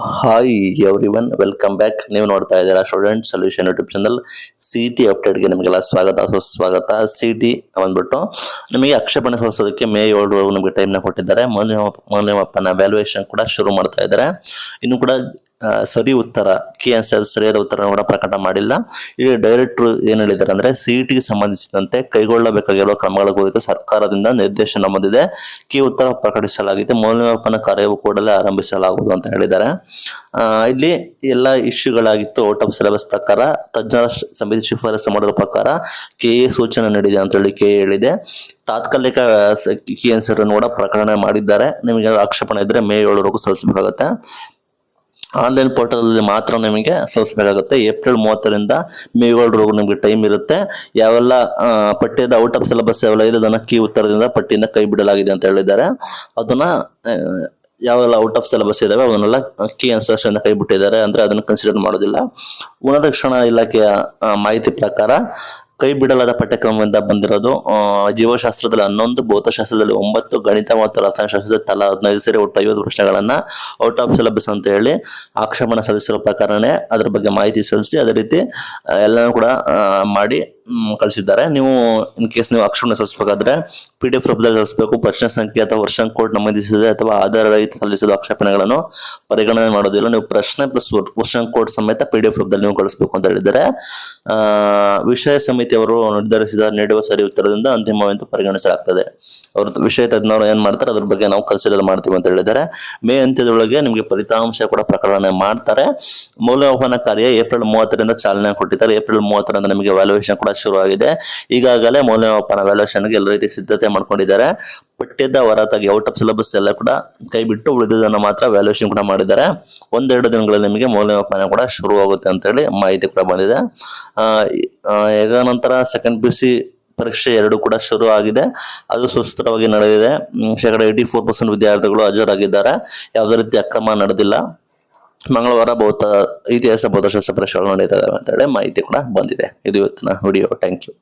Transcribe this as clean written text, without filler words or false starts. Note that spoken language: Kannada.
Hi everyone, welcome back. ನೀವು ನೋಡ್ತಾ ಇದ್ದೀರಾ student solution YouTube channel. CT ಅಪ್ಡೇಟ್ಗೆ ನಿಮಗೆಲ್ಲ ಸುಸ್ವಾಗತ. ಸಿ.ಟಿ ಬಂದ್ಬಿಟ್ಟು ನಿಮಗೆ ಆಕ್ಷೇಪಣೆ ಸಲ್ಲಿಸೋದಕ್ಕೆ ಮೇ 7 ನಿಮಗೆ ಟೈಮ್ನ ಕೊಟ್ಟಿದ್ದಾರೆ. ಮೌಲ್ಯಮಾಪನ ವ್ಯಾಲ್ಯೂಯೇಷನ್ ಕೂಡ ಶುರು ಮಾಡ್ತಾ ಇದ್ದಾರೆ. ಇನ್ನು ಕೂಡ ಸರಿ ಉತ್ತರ ಕೀ ಆನ್ಸರ್ ಸರಿಯಾದ ಉತ್ತರ ಕೂಡ ಪ್ರಕಟ ಮಾಡಿಲ್ಲ. ಇಲ್ಲಿ ಡೈರೆಕ್ಟರ್ ಏನ್ ಹೇಳಿದ್ದಾರೆ ಅಂದ್ರೆ ಸಿ.ಟಿಗೆ ಸಂಬಂಧಿಸಿದಂತೆ ಕೈಗೊಳ್ಳಬೇಕಾಗಿರುವ ಕ್ರಮಗಳ ಕುರಿತು ಸರ್ಕಾರದಿಂದ ನಿರ್ದೇಶನ ಬಂದಿದೆ. ಕೀ ಉತ್ತರ ಪ್ರಕಟಿಸಲಾಗಿದೆ. ಮೌಲ್ಯಮಾಪನ ಕಾರ್ಯವು ಕೂಡಲೇ ಆರಂಭಿಸಲಾಗುವುದು ಅಂತ ಹೇಳಿದ್ದಾರೆ. ಇಲ್ಲಿ ಎಲ್ಲ ಇಶ್ಯೂಗಳಾಗಿತ್ತು. ಔಟ್ ಆಫ್ ಸಿಲೆಬಸ್ ಪ್ರಕಾರ ತಜ್ಞರ ಸಮಿತಿ ಶಿಫಾರಸು ಮಾಡಿದ ಪ್ರಕಾರ ಕೆಎ ಸೂಚನೆ ನೀಡಿದೆ ಅಂತ ಹೇಳಿ ಕೆಎ ಹೇಳಿದೆ. ತಾತ್ಕಾಲಿಕ ಕೀ ಆನ್ಸರ್ ಕೂಡ ಪ್ರಕಟಣೆ ಮಾಡಿದ್ದಾರೆ. ನಿಮಗೆ ಆಕ್ಷೇಪಣೆ ಇದ್ರೆ ಮೇ 7 ಸಲ್ಲಿಸಬೇಕಾಗುತ್ತೆ. ಆನ್ಲೈನ್ ಪೋರ್ಟಲ್ ಅಲ್ಲಿ ಮಾತ್ರ ನಿಮಗೆ ಸಲ್ಲಿಸಬೇಕಾಗುತ್ತೆ. ಏಪ್ರಿಲ್ 30ರಿಂದ ಮೇ 7 ನಿಮಗೆ ಟೈಮ್ ಇರುತ್ತೆ. ಯಾವೆಲ್ಲ ಪಠ್ಯದ ಔಟ್ ಆಫ್ ಸಿಲೆಬಸ್ ಯಾವೆಲ್ಲ ಇದೆ ಅದನ್ನ ಕೀ ಉತ್ತರದಿಂದ ಪಟ್ಟಿಯಿಂದ ಕೈ ಬಿಡಲಾಗಿದೆ ಅಂತ ಹೇಳಿದ್ದಾರೆ. ಅದನ್ನ ಯಾವೆಲ್ಲ ಔಟ್ ಆಫ್ ಸಿಲೆಬಸ್ ಇದಾವೆ ಅವನ್ನೆಲ್ಲ ಕೀ ಆನ್ಸರ್ಸ್ ಕೈ ಬಿಟ್ಟಿದ್ದಾರೆ, ಅಂದ್ರೆ ಅದನ್ನ ಕನ್ಸಿಡರ್ ಮಾಡೋದಿಲ್ಲ. ಉನ್ನತ ಶಿಕ್ಷಣ ಇಲಾಖೆಯ ಮಾಹಿತಿ ಪ್ರಕಾರ ಕೈ ಬಿಡಲಾದ ಪಠ್ಯಕ್ರಮದಿಂದ ಬಂದಿರೋದು ಜೀವಶಾಸ್ತ್ರದಲ್ಲಿ 11, ಭೌತಶಾಸ್ತ್ರದಲ್ಲಿ 9, ಗಣಿತ ಮತ್ತು ರಸಾಯನಶಾಸ್ತ್ರದಲ್ಲಿ ತಲಾ 15 ಸೇರಿ ಒಟ್ಟು 50 ಪ್ರಶ್ನೆಗಳನ್ನ ಔಟ್ ಆಫ್ ಸಿಲೆಬಸ್ ಅಂತ ಹೇಳಿ ಆಕ್ಷೇಪಣೆ ಸಲ್ಲಿಸಿರೋ ಪ್ರಕಾರನೇ ಅದ್ರ ಬಗ್ಗೆ ಮಾಹಿತಿ ಸಲ್ಲಿಸಿ ಅದೇ ರೀತಿ ಎಲ್ಲನೂ ಕೂಡ ಮಾಡಿ ಕಳಿಸಿದ್ದಾರೆ. ನೀವು ಇನ್ ಕೇಸ್ ನೀವು ಆಕ್ಷೇಪಣೆ ಸಲ್ಲಿಸಬೇಕಾದ್ರೆ PDF ರೂಪದಲ್ಲಿ ಸಲ್ಲಿಸಬೇಕು. ಪ್ರಶ್ನೆ ಸಂಖ್ಯೆ ಅಥವಾ ವರ್ಷ ಕೋಡ್ ನಮೂದಿಸಿದೆ ಅಥವಾ ಆಧಾರ ರಹಿತ ಸಲ್ಲಿಸಿದ ಆಕ್ಷೇಪಣೆಗಳನ್ನು ಪರಿಗಣನೆ ಮಾಡೋದಿಲ್ಲ. ನೀವು ಪ್ರಶ್ನೆ ಪ್ಲಸ್ ವರ್ಷ ಕೋಡ್ ಸಮೇತ PDF ರೂಪದಲ್ಲಿ ನೀವು ಕಳಿಸಬೇಕು ಅಂತ ಹೇಳಿದ್ದಾರೆ. ವಿಷಯ ಸಮಿತಿಯವರು ನೀಡುವ ಸರಿ ಉತ್ತರದಿಂದ ಅಂತಿಮವೆಂದು ಪರಿಗಣಿಸಲಾಗ್ತದೆ. ಅವ್ರ ವಿಷಯ ತಜ್ಞರು ಏನ್ ಮಾಡ್ತಾರೆ ಅದ್ರ ಬಗ್ಗೆ ನಾವು ಕನ್ಸಿಡರ್ ಮಾಡ್ತೀವಿ ಅಂತ ಹೇಳಿದ್ದಾರೆ. ಮೇ ಅಂತ್ಯದೊಳಗೆ ನಿಮಗೆ ಫಲಿತಾಂಶ ಕೂಡ ಪ್ರಕಟಣೆ ಮಾಡ್ತಾರೆ. ಮೌಲ್ಯಮಾಪನ ಕಾರ್ಯ ಏಪ್ರಿಲ್ 30ರಿಂದ ಚಾಲನೆ ಕೊಟ್ಟಿದ್ದಾರೆ. ಏಪ್ರಿಲ್ 30ರಿಂದ ನಿಮಗೆ ವ್ಯಾಲ್ಯೂಯೇಷನ್ ಕೂಡ ಶುರುವಾಗಿದೆ. ಈಗಾಗಲೇ ಮೌಲ್ಯಮಾಪನ ವ್ಯಾಲ್ಯೂಯೇಷನ್ಗೆ ಎಲ್ಲ ರೀತಿ ಸಿದ್ಧತೆ ಮಾಡ್ಕೊಂಡಿದ್ದಾರೆ. ಪಠ್ಯದ ಹೊರತಾಗಿ ಔಟ್ ಆಫ್ ಸಿಲೆಬಸ್ ಎಲ್ಲ ಕೂಡ ಕೈ ಬಿಟ್ಟು ಉಳಿದದನ್ನು ಮಾತ್ರ ವ್ಯಾಲ್ಯೂಯೇಷನ್ ಕೂಡ ಮಾಡಿದ್ದಾರೆ. 1-2 ದಿನಗಳಲ್ಲಿ ನಿಮಗೆ ಮೌಲ್ಯಮಾಪನ ಕೂಡ ಶುರುವಾಗುತ್ತೆ ಅಂತ ಹೇಳಿ ಮಾಹಿತಿ ಕೂಡ ಬಂದಿದೆ. ಈಗ ನಂತರ ಸೆಕೆಂಡ್ PUC ಪರೀಕ್ಷೆ 2 ಕೂಡ ಶುರು ಆಗಿದೆ. ಅದು ಸುಸ್ಥಿರವಾಗಿ ನಡೆದಿದೆ. 84% ವಿದ್ಯಾರ್ಥಿಗಳು ಹಾಜರಾಗಿದ್ದಾರೆ. ಯಾವುದೇ ರೀತಿ ಅಕ್ರಮ ನಡೆದಿಲ್ಲ. ಮಂಗಳವಾರ ಇತಿಹಾಸ ಭೌತಶಾಸ್ತ್ರ ಪರೀಕ್ಷೆಗಳು ನಡೀತಾ ಇದಾವೆ ಅಂತ ಹೇಳಿ ಮಾಹಿತಿ ಕೂಡ ಬಂದಿದೆ. ಇದು ಇವತ್ತಿನ ವಿಡಿಯೋ. Thank you.